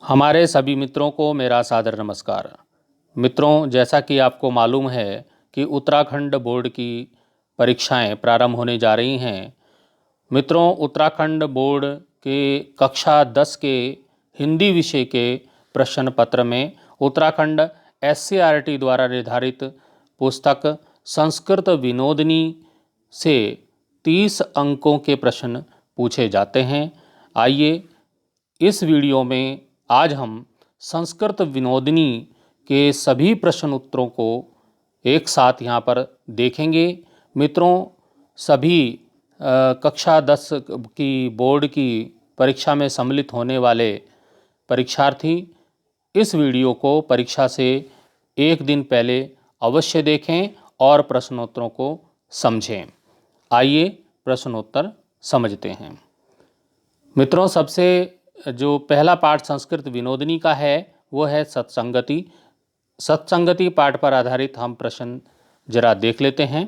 हमारे सभी मित्रों को मेरा सादर नमस्कार। मित्रों, जैसा कि आपको मालूम है कि उत्तराखंड बोर्ड की परीक्षाएं प्रारंभ होने जा रही हैं। मित्रों, उत्तराखंड बोर्ड के कक्षा 10 के हिंदी विषय के प्रश्न पत्र में उत्तराखंड एससीईआरटी द्वारा निर्धारित पुस्तक संस्कृत विनोदिनी से 30 अंकों के प्रश्न पूछे जाते हैं। आइए इस वीडियो में आज हम संस्कृत विनोदिनी के सभी प्रश्न उत्तरों को एक साथ यहाँ पर देखेंगे। मित्रों, सभी कक्षा 10 की बोर्ड की परीक्षा में सम्मिलित होने वाले परीक्षार्थी इस वीडियो को परीक्षा से एक दिन पहले अवश्य देखें और प्रश्नोत्तरों को समझें। आइए प्रश्नोत्तर समझते हैं। मित्रों, सबसे जो पहला पाठ संस्कृत विनोदिनी का है वो है सत्संगति। सत्संगति पाठ पर आधारित हम प्रश्न जरा देख लेते हैं।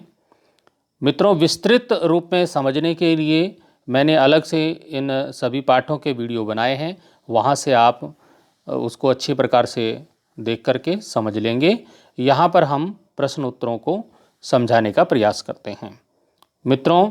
मित्रों, विस्तृत रूप में समझने के लिए मैंने अलग से इन सभी पाठों के वीडियो बनाए हैं, वहाँ से आप उसको अच्छी प्रकार से देख करके समझ लेंगे। यहाँ पर हम प्रश्न उत्तरों को समझाने का प्रयास करते हैं। मित्रों,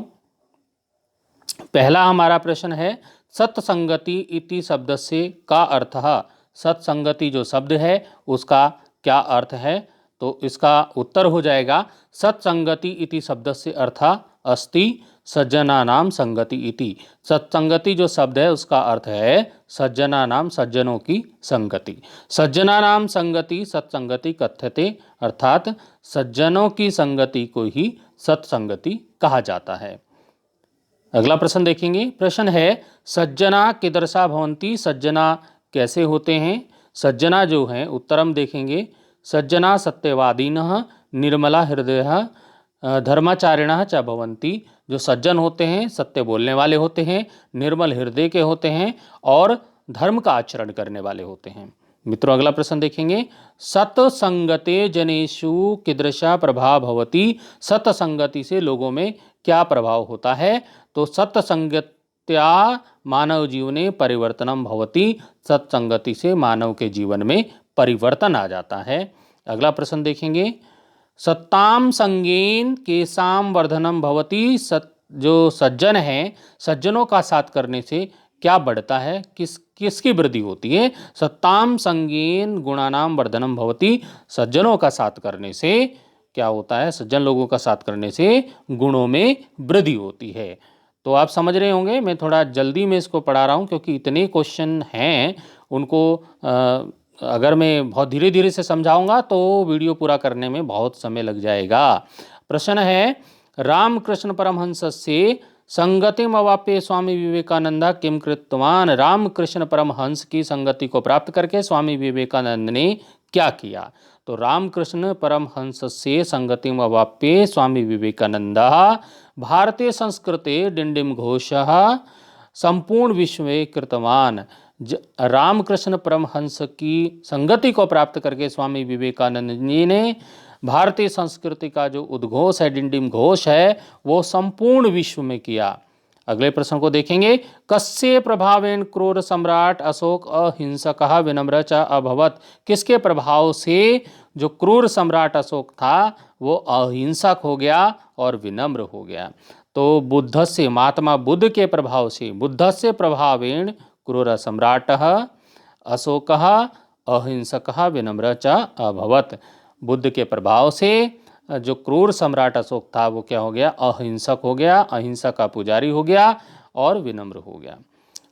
पहला हमारा प्रश्न है सत्संगति इति शब्द से का अर्थ है। सत्संगति जो शब्द है उसका क्या अर्थ है? तो इसका उत्तर हो जाएगा सत्संगति इति शब्द से अर्थ अस्ति सज्जनानाम संगति इति। सत्संगति जो शब्द है उसका अर्थ है सज्जनानाम, सज्जनों की संगति। सज्जनानाम संगति सत्संगति कथ्यते, अर्थात सज्जनों की संगति को ही सत्संगति कहा जाता है। अगला प्रश्न देखेंगे। प्रश्न है सज्जना कीदृशा भवन्ति। सज्जना कैसे होते हैं? सज्जना जो हैं, उत्तरम देखेंगे। सज्जना सत्यवादिनः निर्मला हृदयः धर्माचारिणः च भवन्ति। जो सज्जन होते हैं सत्य बोलने वाले होते हैं, निर्मल हृदय के होते हैं और धर्म का आचरण करने वाले होते हैं। मित्रों, अगला प्रश्न देखेंगे। सत्संगते जनेषु कीदृशा प्रभाव भवति। सत्संगति से लोगों में क्या प्रभाव होता है? तो सत्संगत्या मानव जीवने परिवर्तनम भवति। सत्संगति से मानव के जीवन में परिवर्तन आ जाता है। अगला प्रश्न देखेंगे। सत्ताम संगेन केसाम वर्धनम भवति। जो सज्जन हैं, सज्जनों का साथ करने से क्या बढ़ता है, किसकी वृद्धि होती है? सत्ताम संगेन गुणानाम वर्धनम भवति। सज्जनों का साथ करने से क्या होता है? सज्जन लोगों का साथ करने से गुणों में वृद्धि होती है। तो आप समझ रहे होंगे, मैं थोड़ा जल्दी में इसको पढ़ा रहा हूँ क्योंकि इतने क्वेश्चन हैं, उनको अगर मैं बहुत धीरे धीरे से समझाऊंगा तो वीडियो पूरा करने में बहुत समय लग जाएगा। प्रश्न है रामकृष्ण परमहंस से संगतिम अवाप्य स्वामी विवेकानंद किम कृतवान। रामकृष्ण परमहंस की संगति को प्राप्त करके स्वामी विवेकानंद ने क्या किया? तो रामकृष्ण परमहंस से संगतिम अवाप्य स्वामी विवेकानंद भारतीय संस्कृते डिंडिम घोषः संपूर्ण विश्व में कृतवान। रामकृष्ण परमहंस की संगति को प्राप्त करके स्वामी विवेकानंद जी ने भारतीय संस्कृति का जो उद्घोष है, डिंडिम घोष है, वो संपूर्ण विश्व में किया। अगले प्रश्न को देखेंगे। कस्य प्रभावेन क्रूर सम्राट अशोक अहिंसकः विनम्र च अभवत्। किसके प्रभाव से जो क्रूर सम्राट अशोक था वो अहिंसक हो गया और विनम्र हो गया? तो बुद्ध से, महात्मा बुद्ध के प्रभाव से, बुद्ध से प्रभावेन क्रूर सम्राटः अशोकः अहिंसकः विनम्र च अभवत्। बुद्ध के प्रभाव से जो क्रूर सम्राट अशोक था वो क्या हो गया? अहिंसक हो गया, अहिंसा का पुजारी हो गया और विनम्र हो गया।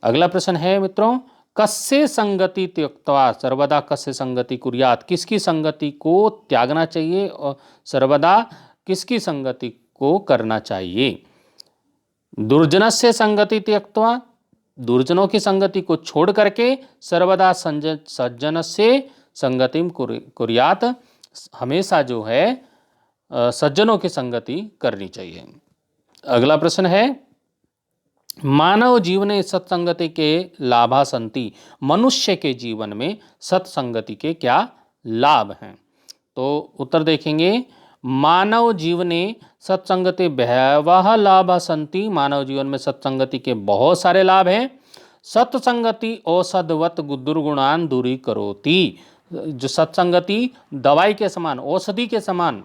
अगला प्रश्न है मित्रों, कस्य संगति त्यक्त्वा सर्वदा कस्य संगति कुर्यात्। किसकी संगति को त्यागना चाहिए और सर्वदा किसकी संगति को करना चाहिए? दुर्जनस्य संगति त्यक्त्वा, दुर्जनों की संगति को छोड़ करके सर्वदा सज्जनस्य संगतिम कुर्यात्। हमेशा जो है सज्जनों की संगति करनी चाहिए। अगला प्रश्न है मानव जीवने सत्संगति के लाभा सन्ति। मनुष्य के जीवन में सत्संगति के क्या लाभ हैं? तो उत्तर देखेंगे। मानव जीवने सत्संगति बहवः लाभा सन्ति। मानव जीवन में सत्संगति के बहुत सारे लाभ हैं। सत्संगति औषधवत दुर्गुणान दूरी करोति। जो सत्संगति दवाई के समान, औषधि के समान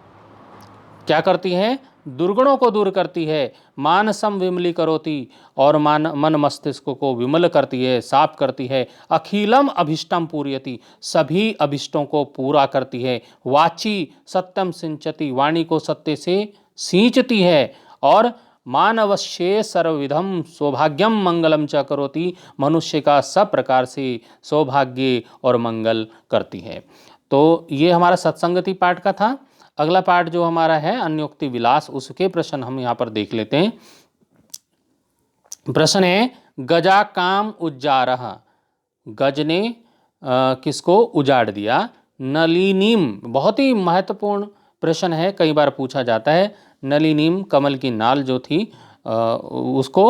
क्या करती है, दुर्गुणों को दूर करती है। मानसम विमली करोति, और मन मस्तिष्क को विमल करती है, साफ करती है। अखिलम अभिष्टम पूर्यति, सभी अभिष्टों को पूरा करती है। वाची सत्यम सिंचति, वाणी को सत्य से सींचती है। और मानवश्ये सर्वविधम सौभाग्यम मंगलम च करोति, मनुष्य का सब प्रकार से सौभाग्य और मंगल करती है। तो ये हमारा सत्संगति पाठ का था। अगला पाठ जो हमारा है अन्योक्ति विलास, उसके प्रश्न हम यहाँ पर देख लेते हैं। प्रश्न है, गजा काम उज्जारह, गज ने किसको उजाड़ दिया। नलिनीम, बहुत ही महत्वपूर्ण प्रश्न है, कई बार पूछा जाता है। नलिनीम, कमल की नाल जो थी उसको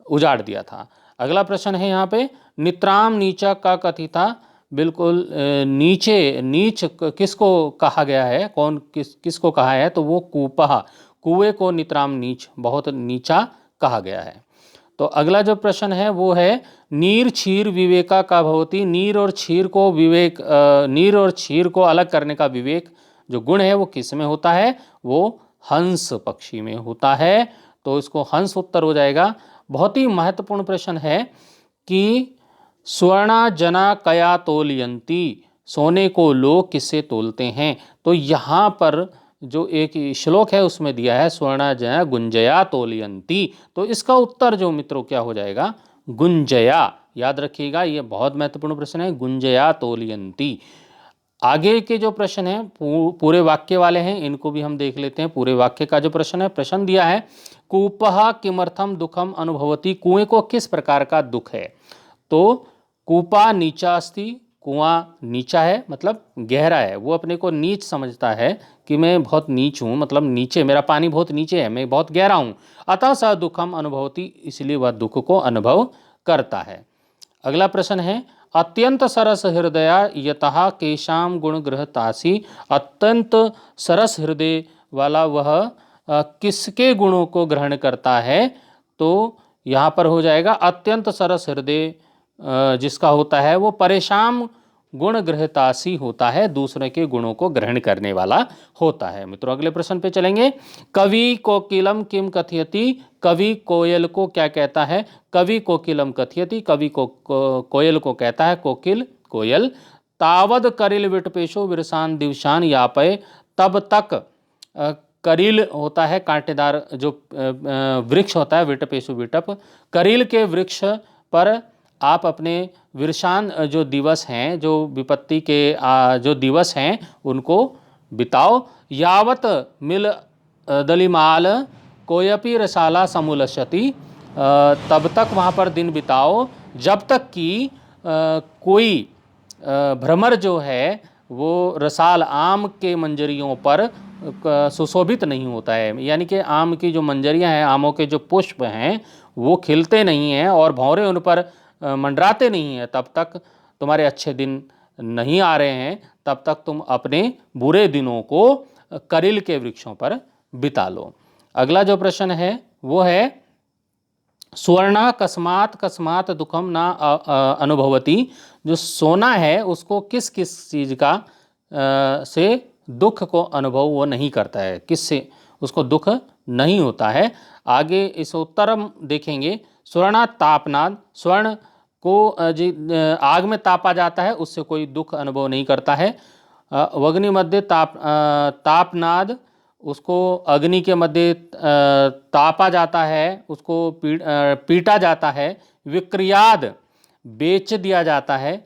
उजाड़ दिया था। अगला प्रश्न है यहाँ पे, नित्राम नीचा का कथिता, बिल्कुल नीच किसको कहा गया है, कौन किसको कहा है, तो वो कूपा, कुएं को नित्राम नीच, बहुत नीचा कहा गया है। तो अगला जो प्रश्न है वो है, नीर क्षीर विवेका का भवती, नीर और क्षीर को विवेक, नीर और क्षीर को अलग करने का विवेक जो गुण है वो किस में होता है, वो हंस पक्षी में होता है। तो इसको हंस उत्तर हो जाएगा। बहुत ही महत्वपूर्ण प्रश्न है कि स्वर्णा जना कया तोलयंती, सोने को लोग किससे तोलते हैं। तो यहाँ पर जो एक श्लोक है उसमें दिया है स्वर्णा जना गुंजया तोलयंती, तो इसका उत्तर जो मित्रों क्या हो जाएगा, गुंजया। याद रखिएगा, ये बहुत महत्वपूर्ण प्रश्न है, गुंजया तोलयंती। आगे के जो प्रश्न हैं पूरे वाक्य वाले हैं, इनको भी हम देख लेते हैं। पूरे वाक्य का जो प्रश्न है, प्रश्न दिया है, कूपः किमर्थम दुखम अनुभवती, कुएं को किस प्रकार का दुख है। तो कूपा नीचा अस्ति, कुआं नीचा है मतलब गहरा है, वो अपने को नीच समझता है कि मैं बहुत नीच हूँ, मतलब नीचे, मेरा पानी बहुत नीचे है, मैं बहुत गहरा हूँ। अतः स दुखम अनुभवती, इसलिए वह दुख को अनुभव करता है। अगला प्रश्न है, अत्यंत सरस हृदया यतः केशाम गुण गृहतासी, अत्यंत सरस हृदय वाला वह किसके गुणों को ग्रहण करता है। तो यहाँ पर हो जाएगा अत्यंत सरस हृदय जिसका होता है वो परेशान गुण गृहतासी होता है, दूसरे के गुणों को ग्रहण करने वाला होता है। मित्रों अगले प्रश्न पे चलेंगे। कवि कोकिलम किम कथयति, कवि कोयल को क्या कहता है। कवि कोकिलम कथयति, कवि को कोयल को कहता है कोकिल, कोयल। तावद करिल विटपेशो विरसान दिवशान यापय, तब तक करील होता है कांटेदार जो वृक्ष होता है, विटपेशु विटप, करील के वृक्ष पर आप अपने विरसान जो दिवस हैं, जो विपत्ति के जो दिवस हैं उनको बिताओ। यावत मिल दलिमाल कोयपी रसाला समुलशति, तब तक वहाँ पर दिन बिताओ जब तक कि कोई भ्रमर जो है वो रसाल आम के मंजरियों पर सुशोभित नहीं होता है। यानी कि आम की जो मंजरियां हैं, आमों के जो पुष्प हैं वो खिलते नहीं हैं और भौरे उन पर मंडराते नहीं हैं, तब तक तुम्हारे अच्छे दिन नहीं आ रहे हैं, तब तक तुम अपने बुरे दिनों को करील के वृक्षों पर बिता लो। अगला जो प्रश्न है वो है, स्वर्णा कस्मात कस्मात दुखम ना अनुभवती, जो सोना है उसको किस किस चीज़ का से दुख को अनुभव वो नहीं करता है, किससे उसको दुख नहीं होता है। आगे इस उत्तर देखेंगे। स्वर्णा तापनाद, स्वर्ण को आग में तापा जाता है, उससे कोई दुख अनुभव नहीं करता है। अग्नि मध्य तापनाद, उसको अग्नि के मध्य तापा जाता है, उसको पीटा जाता है। विक्रियाद, बेच दिया जाता है।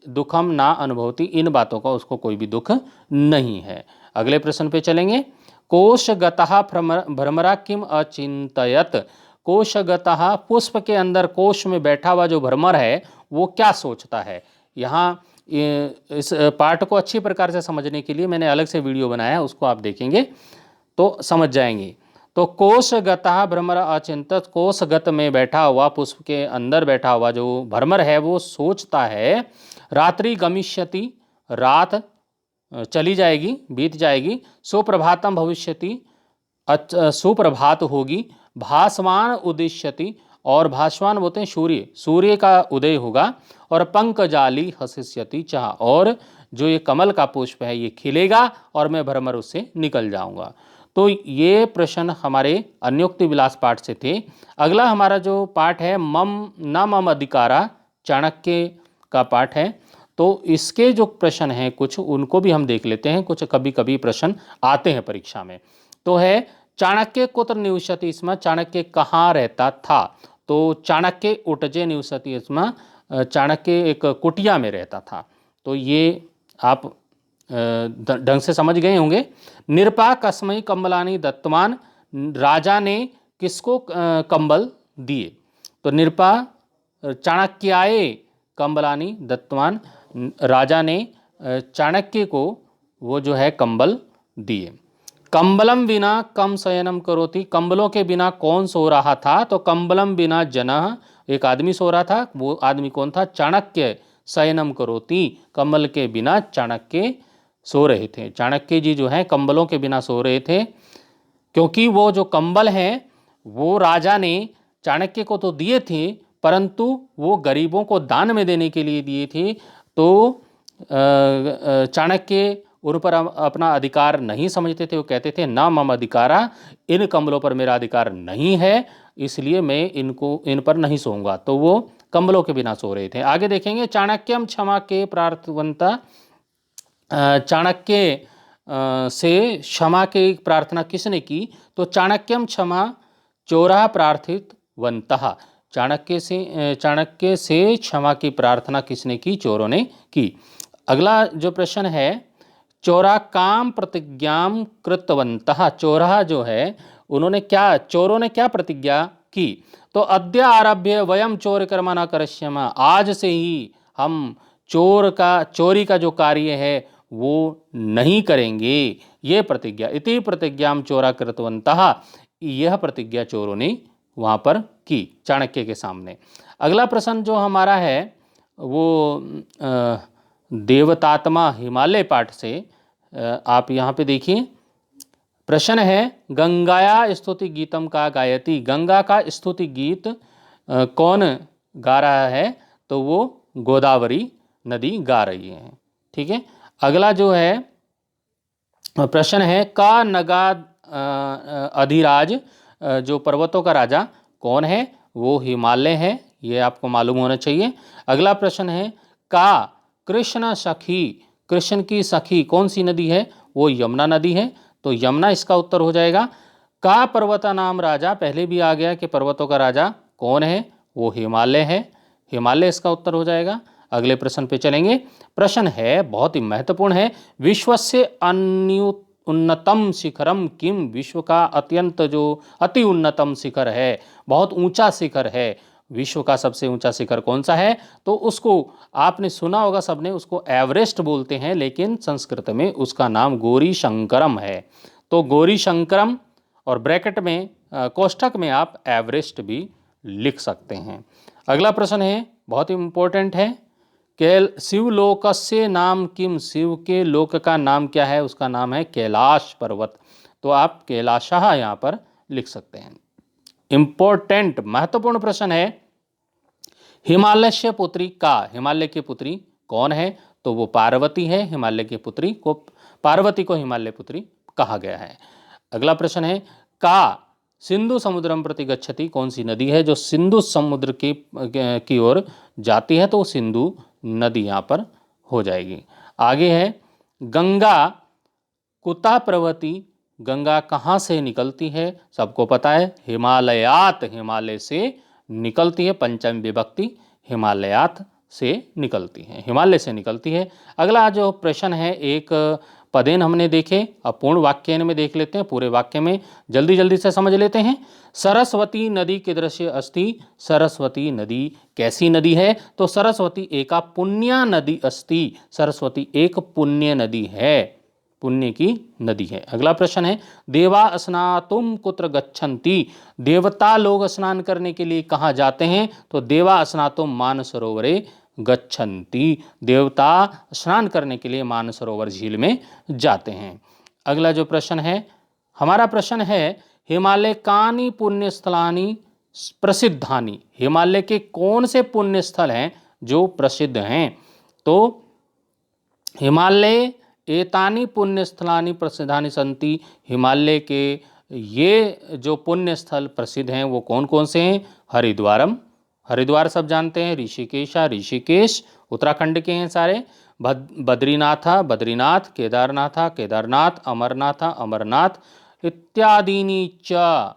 दुखम ना अनुभवती, इन बातों का उसको कोई भी दुख नहीं है। अगले प्रश्न पे चलेंगे। कोशगतः भ्रमरा किम अचिंतयत, कोशगतः पुष्प के अंदर कोश में बैठा हुआ जो भ्रमर है वो क्या सोचता है। यहाँ इस पाठ को अच्छी प्रकार से समझने के लिए मैंने अलग से वीडियो बनाया है, उसको आप देखेंगे तो समझ जाएंगे। तो कोशगतः भ्रमर अचिंतत, कोशगत में बैठा हुआ, पुष्प के अंदर बैठा हुआ जो भ्रमर है वो सोचता है। रात्रि गमिष्यति, रात चली जाएगी, बीत जाएगी। सुप्रभातम भविष्यति, सुप्रभात होगी। भासमान उदिष्यति, और भास्वान बोलते हैं सूर्य, सूर्य का उदय होगा। और पंकजाली हसिष्यति चाह, और जो ये कमल का पुष्प है ये खिलेगा और मैं भ्रमर उससे निकल जाऊंगा। तो ये प्रश्न हमारे अन्योक्ति विलास पाठ से थे। अगला हमारा जो पाठ है मम न मम अधिकारा, चाणक्य का पाठ है। तो इसके जो प्रश्न हैं कुछ उनको भी हम देख लेते हैं, कुछ कभी कभी प्रश्न आते हैं परीक्षा में। तो है चाणक्य कुत्र निवसति स्म, चाणक्य कहाँ रहता था। तो चाणक्य उटजे निवसति स्म, चाणक्य एक कुटिया में रहता था। तो ये आप ढंग से समझ गए होंगे। निरपा कस्मई कंबलानी दत्तमान, राजा ने किसको कंबल दिए। तो निरपा चाणक्याय कंबलानी दत्तमान, राजा ने चाणक्य को वो जो है कंबल दिए। कंबलम बिना कम शयनम करोति, कंबलों के बिना कौन सो रहा था। तो कंबलम बिना जनः, एक आदमी सो रहा था, वो आदमी कौन था, चाणक्य शयनम करोति, कंबल के बिना चाणक्य सो रहे थे। चाणक्य जी जो है कंबलों के बिना सो रहे थे, क्योंकि वो जो कंबल हैं वो राजा ने चाणक्य को तो दिए थे, परंतु वो गरीबों को दान में देने के लिए दिए थे। तो चाणक्य उन पर अपना अधिकार नहीं समझते थे। वो कहते थे ना मम अधिकारा, इन कंबलों पर मेरा अधिकार नहीं है, इसलिए मैं इन पर नहीं सोऊंगा। तो वो कंबलों के बिना सो रहे थे। आगे देखेंगे चाणक्यम क्षमा के प्रार्थवंता, चाणक्य से क्षमा की प्रार्थना किसने की। तो चाणक्यम क्षमा चोरा प्रार्थित वंतः, चाणक्य से क्षमा की प्रार्थना किसने की, चोरों ने की। अगला जो प्रश्न है चोरा काम प्रतिज्ञाम कृतवंतः, चोरा जो है उन्होंने क्या, चोरों ने क्या प्रतिज्ञा की। तो अद्य आरभ्य वयम चोर कर्म न करिष्यामः, आज से ही हम चोरी का जो कार्य है वो नहीं करेंगे, ये प्रतिज्ञा। इति प्रतिज्ञाम चोरा कृतवंतः, यह प्रतिज्ञा चोरों ने वहाँ पर की चाणक्य के सामने। अगला प्रश्न जो हमारा है वो देवतात्मा हिमालय पाठ से, आप यहाँ पे देखिए प्रश्न है गंगाया स्तुति गीतम का गायती, गंगा का स्तुति गीत कौन गा रहा है। तो वो गोदावरी नदी गा रही है। ठीक है। अगला जो है प्रश्न है का नगा अधिराज, जो पर्वतों का राजा कौन है, वो हिमालय है, ये आपको मालूम होना चाहिए। अगला प्रश्न है का कृष्ण सखी, कृष्ण की सखी कौन सी नदी है, वो यमुना नदी है। तो यमुना इसका उत्तर हो जाएगा। का पर्वता नाम राजा, पहले भी आ गया कि पर्वतों का राजा कौन है, वो हिमालय है, हिमालय इसका उत्तर हो जाएगा। अगले प्रश्न पे चलेंगे। प्रश्न है बहुत ही महत्वपूर्ण है, विश्वस्य उन्नतम शिखरम किम, विश्व का अत्यंत जो अति उन्नतम शिखर है, बहुत ऊंचा शिखर है, विश्व का सबसे ऊंचा शिखर कौन सा है। तो उसको आपने सुना होगा सबने, उसको एवरेस्ट बोलते हैं, लेकिन संस्कृत में उसका नाम गौरी शंकरम है। तो गौरी शंकरम और ब्रैकेट में कोष्ठक में आप एवरेस्ट भी लिख सकते हैं। अगला प्रश्न है बहुत ही इंपॉर्टेंट है, शिवलोकस्य नाम किम, शिव के लोक का नाम क्या है, उसका नाम है कैलाश पर्वत। तो आप कैलाशः यहाँ पर लिख सकते हैं। इंपॉर्टेंट महत्वपूर्ण प्रश्न है हिमालय से पुत्री का, हिमालय की पुत्री कौन है। तो वो पार्वती है, हिमालय की पुत्री को, पार्वती को हिमालय पुत्री कहा गया है। अगला प्रश्न है का सिंधु समुद्रम प्रति गच्छति, कौन सी नदी है जो सिंधु समुद्र की ओर जाती है। तो सिंधु नदी यहाँ पर हो जाएगी। आगे है गंगा कुता प्रवती, गंगा कहाँ से निकलती है, सबको पता है हिमालयात, हिमालय से निकलती है, पंचम विभक्ति हिमालयात से निकलती है, हिमालय से निकलती है। अगला जो प्रश्न है एक पदेन हमने देखे, अब पूर्ण वाक्य में देख लेते हैं, पूरे वाक्य में जल्दी जल्दी से समझ लेते हैं। सरस्वती नदी कीदृशी अस्ति, सरस्वती नदी कैसी नदी है। तो सरस्वती एका पुण्या नदी अस्ति, सरस्वती एक पुण्य नदी है, पुण्य की नदी है। अगला प्रश्न है देवा स्नातुम कुत्र गच्छन्ति, देवता लोग स्नान करने के लिए कहाँ जाते हैं। तो देवा स्नातुम मानसरोवरे गच्छन्ति, देवता स्नान करने के लिए मानसरोवर झील में जाते हैं। अगला जो प्रश्न है हमारा प्रश्न है हिमालय कानि पुण्य स्थलानि प्रसिद्धानि, हिमालय के कौन से पुण्य स्थल हैं जो प्रसिद्ध हैं? तो हिमालय एतानि पुण्य स्थलानि प्रसिद्धानि सन्ति, हिमालय के ये जो पुण्य स्थल प्रसिद्ध हैं वो कौन कौन से हैं? हरिद्वारम, हरिद्वार सब जानते हैं, ऋषिकेशा, ऋषिकेश उत्तराखंड के हैं सारे, बद्रीनाथा, बद्रीनाथ, केदारनाथा, केदारनाथ, अमरनाथा, अमरनाथ इत्यादीनि च,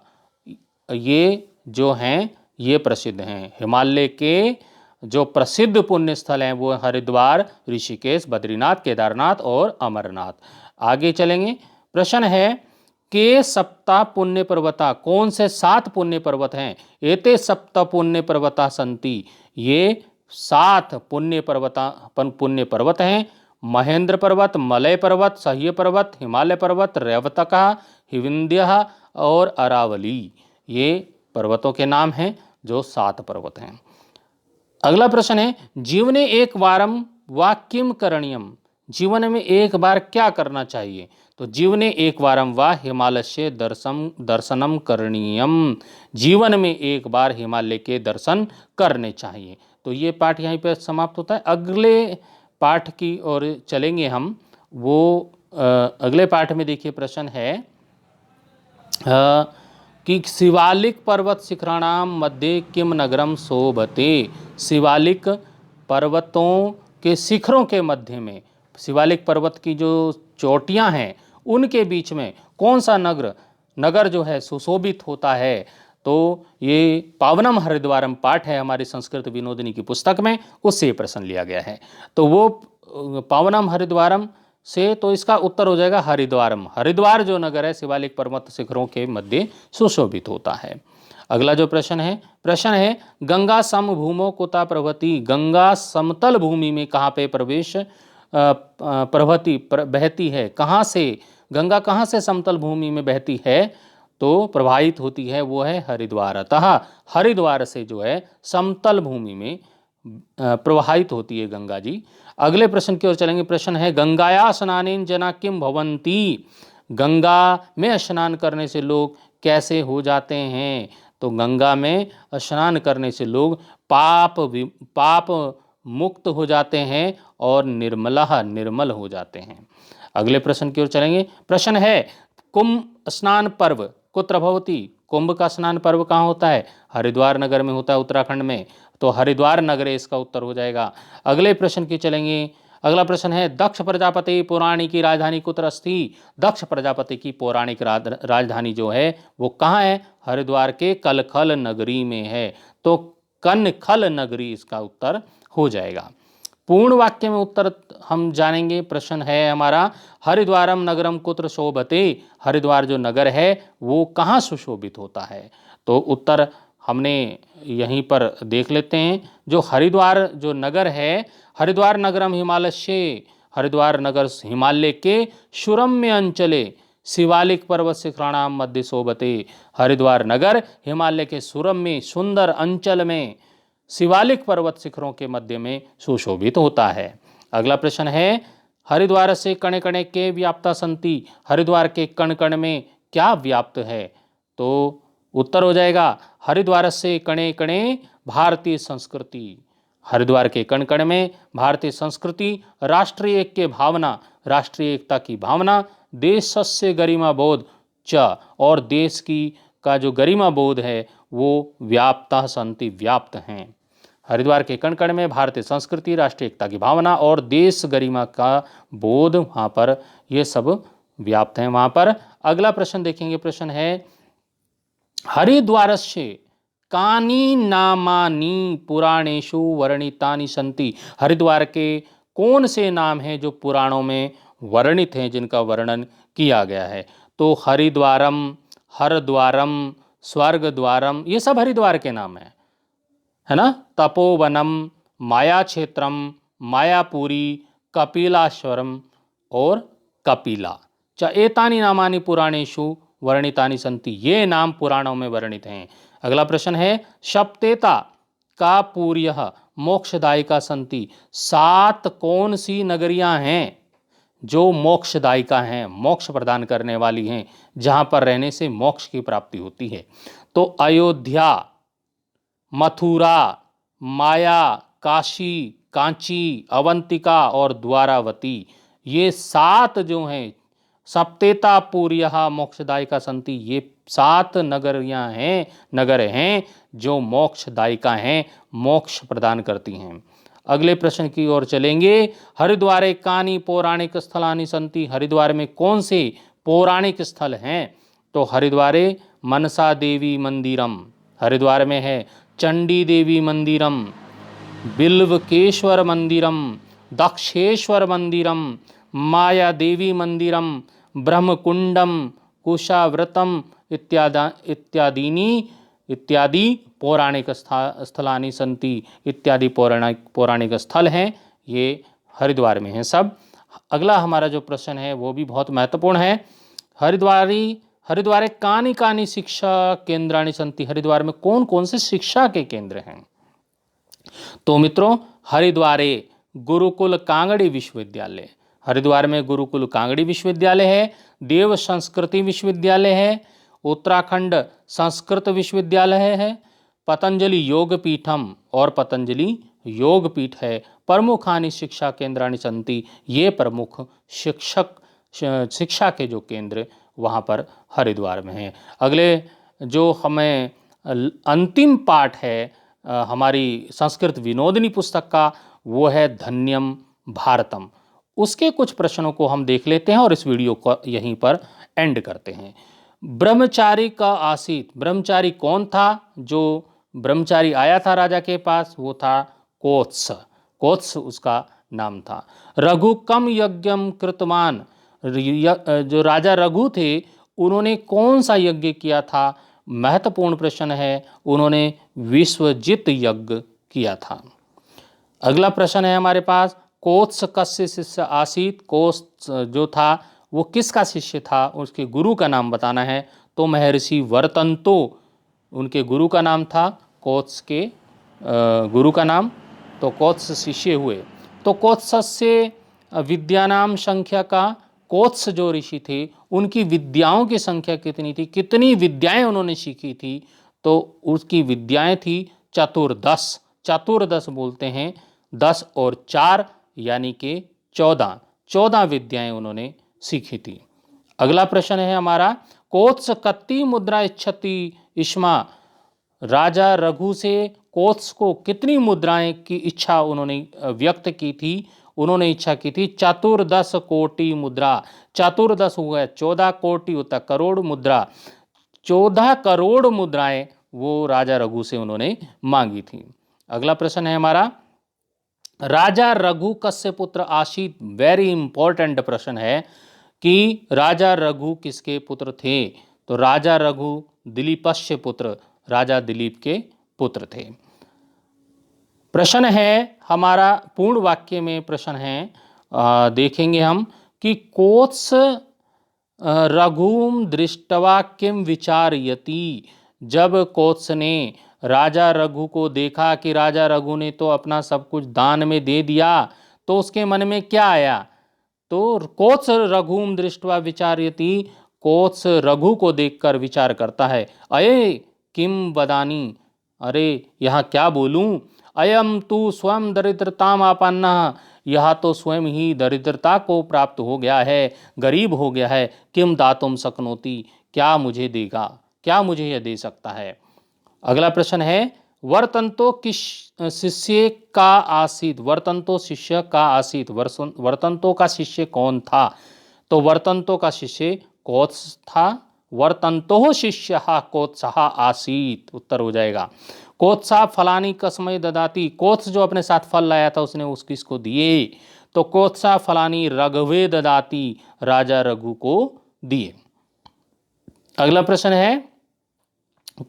ये जो हैं ये प्रसिद्ध हैं। हिमालय के जो प्रसिद्ध पुण्य स्थल हैं वो हरिद्वार, ऋषिकेश, बद्रीनाथ, केदारनाथ और अमरनाथ। आगे चलेंगे, प्रश्न है के सप्ता पुण्य पर्वता, कौन से 7 पुण्य पर्वत हैं? एते सप्त पुण्य पर्वता संति, ये 7 पुण्य पर्वत हैं। महेंद्र पर्वत, मलय पर्वत, सह्य पर्वत, हिमालय पर्वत, रेवतका, विंध्य और अरावली, ये पर्वतों के नाम हैं जो 7 पर्वत हैं। अगला प्रश्न है, जीवने एक वारम वा किम करणीयम, जीवन में एक बार क्या करना चाहिए? तो जीवने एक वारम वा हिमालय से दर्शनम करणीयम, जीवन में एक बार हिमालय के दर्शन करने चाहिए। तो ये पाठ यहीं पर समाप्त होता है। अगले पाठ की ओर चलेंगे हम, वो अगले पाठ में देखिए प्रश्न है कि शिवालिक पर्वत शिखराणाम मध्य किम नगरम शोभते, शिवालिक पर्वतों के शिखरों के मध्य में, शिवालिक पर्वत की जो चोटियां हैं उनके बीच में कौन सा नगर जो है सुशोभित होता है? तो ये पावनम हरिद्वारम पाठ है हमारी संस्कृत विनोदिनी की पुस्तक में, उससे ये प्रश्न लिया गया है। तो वो पावनम हरिद्वारम से, तो इसका उत्तर हो जाएगा हरिद्वारम। हरिद्वार जो नगर है शिवालिक पर्वत शिखरों के मध्य सुशोभित होता है। अगला जो प्रश्न है गंगा समभूमो कुता प्रवहति, गंगा समतल भूमि में कहाँ पे प्रवेश प्रवहति बहती है? कहाँ से गंगा, कहाँ से समतल भूमि में बहती है? तो प्रवाहित होती है, वो है हरिद्वार। अतः हरिद्वार से जो है समतल भूमि में प्रवाहित होती है गंगा जी। अगले प्रश्न की ओर चलेंगे, प्रश्न है गंगाया स्नानेन जना किम भवन्ति, गंगा में स्नान करने से लोग कैसे हो जाते हैं? तो गंगा में स्नान करने से लोग पाप मुक्त हो जाते हैं और निर्मल हो जाते हैं। अगले प्रश्न की ओर चलेंगे, प्रश्न है कुंभ स्नान पर्व कुत्र भवति, कुंभ का स्नान पर्व कहाँ होता है? हरिद्वार नगर में होता है, उत्तराखंड में, तो हरिद्वार नगरे इसका उत्तर हो जाएगा। अगले प्रश्न की चलेंगे, अगला प्रश्न है दक्ष प्रजापति पुराणी की राजधानी कुत्र अस्ति, दक्ष प्रजापति की पौराणिक राजधानी जो है वो कहाँ है? हरिद्वार के कनखल नगरी में है, तो कनखल नगरी इसका उत्तर हो जाएगा। पूर्ण वाक्य में उत्तर हम जानेंगे। प्रश्न है हमारा हरिद्वारम नगरम कुत्र शोभते, हरिद्वार जो नगर है वो कहाँ सुशोभित होता है? तो उत्तर हमने यहीं पर देख लेते हैं। जो हरिद्वार जो नगर है, हरिद्वार नगरम हिमालय से, हरिद्वार नगर हिमालय के सुरम्य अंचले शिवालिक पर्वत शिखराणाम मध्य शोभते, हरिद्वार नगर हिमालय के सुरम्य सुंदर अंचल में शिवालिक पर्वत शिखरों के मध्य में सुशोभित होता है। अगला प्रश्न है हरिद्वार से कणे कणे के व्याप्ता संति, हरिद्वार के कण कण में क्या व्याप्त है? तो उत्तर हो जाएगा हरिद्वार से कणे कणे भारतीय संस्कृति, हरिद्वार के कण कण में भारतीय संस्कृति, राष्ट्रीय ऐक्य भावना, राष्ट्रीय एकता की भावना, देशस्य गरिमा बोध च, और देश की का जो गरिमा बोध है वो व्याप्ता संति व्याप्त हैं। हरिद्वार के कण कण में भारतीय संस्कृति, राष्ट्रीय एकता की भावना और देश गरिमा का बोध, वहाँ पर ये सब व्याप्त हैं वहाँ पर। अगला प्रश्न देखेंगे, प्रश्न है हरिद्वारस्य कानि नामानि पुराणेषु वर्णितानि सन्ति, हरिद्वार के कौन से नाम हैं जो पुराणों में वर्णित हैं, जिनका वर्णन किया गया है? तो हरिद्वारम, हरद्वारम, स्वर्गद्वारम, ये सब हरिद्वार के नाम हैं, है ना। तपोवनम, माया क्षेत्रम, मायापुरी, कपिलाश्वरम और कपिला च एतानि नामानि पुराणेषु वर्णितानि सन्ति, ये नाम पुराणों में वर्णित हैं। अगला प्रश्न है सप्तेता का पूर्यः मोक्षदायिका सन्ति, 7 कौन सी नगरियां हैं जो मोक्षदायिका हैं, मोक्ष प्रदान करने वाली हैं, जहां पर रहने से मोक्ष की प्राप्ति होती है? तो अयोध्या, मथुरा, माया, काशी, कांची, अवंतिका और द्वारावती, ये 7 जो हैं, सप्तेता पूर्यः मोक्षदायिका संति, ये 7 नगरियां हैं, नगर हैं जो मोक्षदायिका हैं, मोक्ष प्रदान करती हैं। अगले प्रश्न की ओर चलेंगे। हरिद्वारे कानि पौराणिक स्थलानि संति, हरिद्वार में कौन से पौराणिक स्थल हैं? तो हरिद्वारे मनसा देवी मंदिरम, हरिद्वार में है चंडी देवी मंदिरम, बिल्वकेश्वर मंदिरम, दक्षेश्वर मंदिरम, माया देवी मंदिरम, ब्रह्मकुंडम, कुशाव्रतम इत्यादि पौराणिक स्थलानि संति, इत्यादि पौराणिक स्थल हैं, ये हरिद्वार में हैं सब। अगला हमारा जो प्रश्न है वो भी बहुत महत्वपूर्ण है। हरिद्वारे कानि कानि शिक्षा केंद्राणि संति, हरिद्वार में कौन कौन से शिक्षा के केंद्र हैं? तो मित्रों, हरिद्वारे गुरुकुल कांगड़ी विश्वविद्यालय, हरिद्वार में गुरुकुल कांगड़ी विश्वविद्यालय है, देव संस्कृति विश्वविद्यालय है, उत्तराखंड संस्कृत विश्वविद्यालय है, पतंजलि योग पीठम और पतंजलि योग पीठ है, प्रमुखानि शिक्षा केंद्राणि संति, ये प्रमुख शिक्षा के जो केंद्र वहाँ पर हरिद्वार में हैं। अगले जो हमें अंतिम पाठ है हमारी संस्कृत विनोदिनी पुस्तक का, वो है धन्यम भारतम। उसके कुछ प्रश्नों को हम देख लेते हैं और इस वीडियो को यहीं पर एंड करते हैं। ब्रह्मचारी का आसीत, ब्रह्मचारी कौन था? जो ब्रह्मचारी आया था राजा के पास वो था कोत्स, कोत्स उसका नाम था। रघु कम यज्ञम कृतमान, जो राजा रघु थे उन्होंने कौन सा यज्ञ किया था? महत्वपूर्ण प्रश्न है, उन्होंने विश्वजित यज्ञ किया था। अगला प्रश्न है हमारे पास, कोत्स कस्य शिष्य आसीत, कोत्स जो था वो किसका शिष्य था? उसके गुरु का नाम बताना है। तो महर्षि वर्तंतो, उनके गुरु का नाम था, कोत्स के गुरु का नाम, तो कोत्स शिष्य हुए। तो कोत्सस्य विद्यानाम संख्या का, कोत्स जो ऋषि थे उनकी विद्याओं की संख्या कितनी थी, कितनी विद्याएं उन्होंने सीखी थी? तो उसकी विद्याएं थी चतुर्दश, चतुर्दश बोलते हैं 10 और 4 यानी कि 14 विद्याएं उन्होंने सीखी थी। अगला प्रश्न है हमारा, कोत्स कत्ती मुद्रा इच्छति इष्मा, राजा रघु से कोत्स को कितनी मुद्राएं की इच्छा उन्होंने व्यक्त की थी? उन्होंने इच्छा की थी 14 कोटि मुद्रा, 14 हुआ 14 कोटि होता करोड़ मुद्रा, 14 करोड़ मुद्राएं वो राजा रघु से उन्होंने मांगी थी। अगला प्रश्न है हमारा, राजा रघु कस्य पुत्र आसीत, वेरी इंपॉर्टेंट प्रश्न है कि राजा रघु किसके पुत्र थे? तो राजा रघु दिलीपस्य पुत्र, राजा दिलीप के पुत्र थे। प्रश्न है हमारा, पूर्ण वाक्य में प्रश्न है, देखेंगे हम कि कोत्स रघुम दृष्टवा किम विचारयति, जब कोत्स ने राजा रघु को देखा कि राजा रघु ने तो अपना सब कुछ दान में दे दिया, तो उसके मन में क्या आया? तो कोत्स रघुम दृष्टवा विचारयति, कोत्स रघु को देखकर विचार करता है, अये किम वदानी, अरे यहाँ क्या बोलूं, अयम तू स्वयं दरिद्रताम आपन्ना, यह तो स्वयं ही दरिद्रता को प्राप्त हो गया है, गरीब हो गया है, किम दातुम शक्नोति, क्या मुझे देगा, क्या मुझे यह दे सकता है? अगला प्रश्न है, वर्तंतो किस शिष्य का आसीत, वर्तंतो शिष्य का आसीत, वर्तंतो का शिष्य कौन था? तो वर्तंतो का शिष्य कोत्स था, वर्तंतो शिष्य कोत्सः आसीत, उत्तर हो जाएगा। कोत्सा फलानी कस्मै ददाति, कोत्स जो अपने साथ फल लाया था उसने उस किसको दिए? तो कोत्सा फलानी रघवे ददाति, राजा रघु को दिए। अगला प्रश्न है,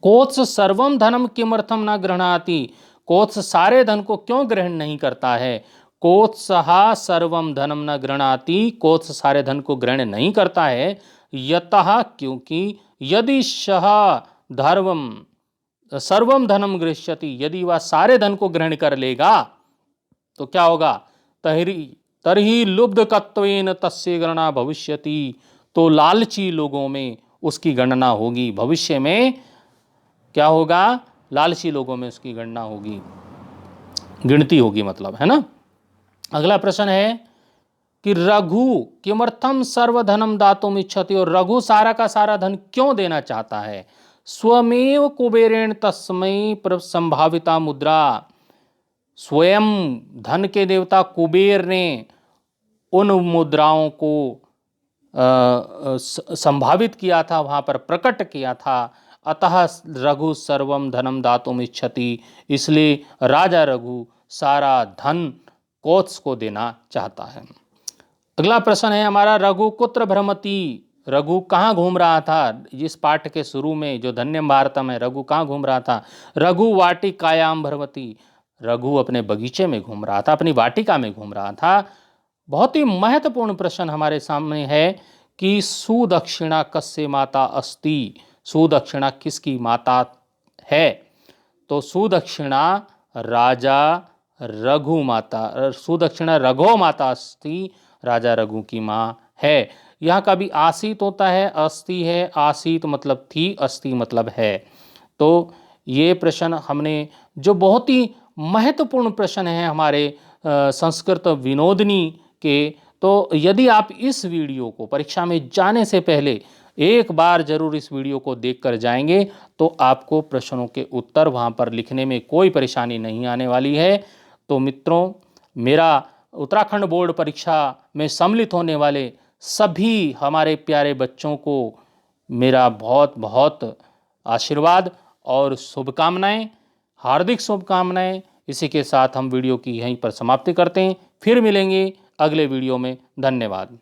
कोत्स सर्वम धनम किमर्थम न गृह्णाति, कोत्स सारे धन को क्यों ग्रहण नहीं करता है? कोत्सः सर्वम धनम न गृह्णाति, कोत्स सारे धन को ग्रहण नहीं करता है, यतः क्योंकि यदि सह धर्मम सर्वम धनम गृह्यति, यदि वह सारे धन को ग्रहण कर लेगा तो क्या होगा? तरही लुब्धकत्वेन तस्य गणना भविष्यति, तो लालची लोगों में उसकी गणना होगी, भविष्य में क्या होगा? लालची लोगों में उसकी गणना होगी, गिनती होगी मतलब, है ना। अगला प्रश्न है कि रघु किमर्थम सर्वधनम दातुम इच्छति, और रघु सारा का सारा धन क्यों देना चाहता है। स्वमेव कुबेरेण तस्मै संभाविता मुद्रा, स्वयं धन के देवता कुबेर ने उन मुद्राओं को संभावित किया था, वहां पर प्रकट किया था। अतः रघु सर्वम धनम दातुम इच्छति, इसलिए राजा रघु सारा धन कोत्स को देना चाहता है। अगला प्रश्न है हमारा, रघु कुत्र भ्रमति, रघु कहाँ घूम रहा था। इस पाठ के शुरू में जो धन्यम भारतम है, रघु कहाँ घूम रहा था। रघु वाटिकायाम भ्रमति, रघु अपने बगीचे में घूम रहा था, अपनी वाटिका में घूम रहा था। बहुत ही महत्वपूर्ण प्रश्न हमारे सामने है कि सुदक्षिणा कस्य माता अस्ति, सुदक्षिणा किसकी माता है। तो सुदक्षिणा राजा रघु माता, सुदक्षिणा रघो माता अस्ति, राजा रघु की माँ है। यहाँ का भी आसीत होता है, अस्ति है, आसीत मतलब थी, अस्ति मतलब है। तो ये प्रश्न हमने, जो बहुत ही महत्वपूर्ण प्रश्न है हमारे संस्कृत विनोदनी के, तो यदि आप इस वीडियो को परीक्षा में जाने से पहले एक बार जरूर इस वीडियो को देखकर जाएंगे तो आपको प्रश्नों के उत्तर वहाँ पर लिखने में कोई परेशानी नहीं आने वाली है। तो मित्रों, मेरा उत्तराखंड बोर्ड परीक्षा में सम्मिलित होने वाले सभी हमारे प्यारे बच्चों को मेरा बहुत बहुत आशीर्वाद और शुभकामनाएं, हार्दिक शुभकामनाएं। इसी के साथ हम वीडियो की यहीं पर समाप्ति करते हैं, फिर मिलेंगे अगले वीडियो में। धन्यवाद।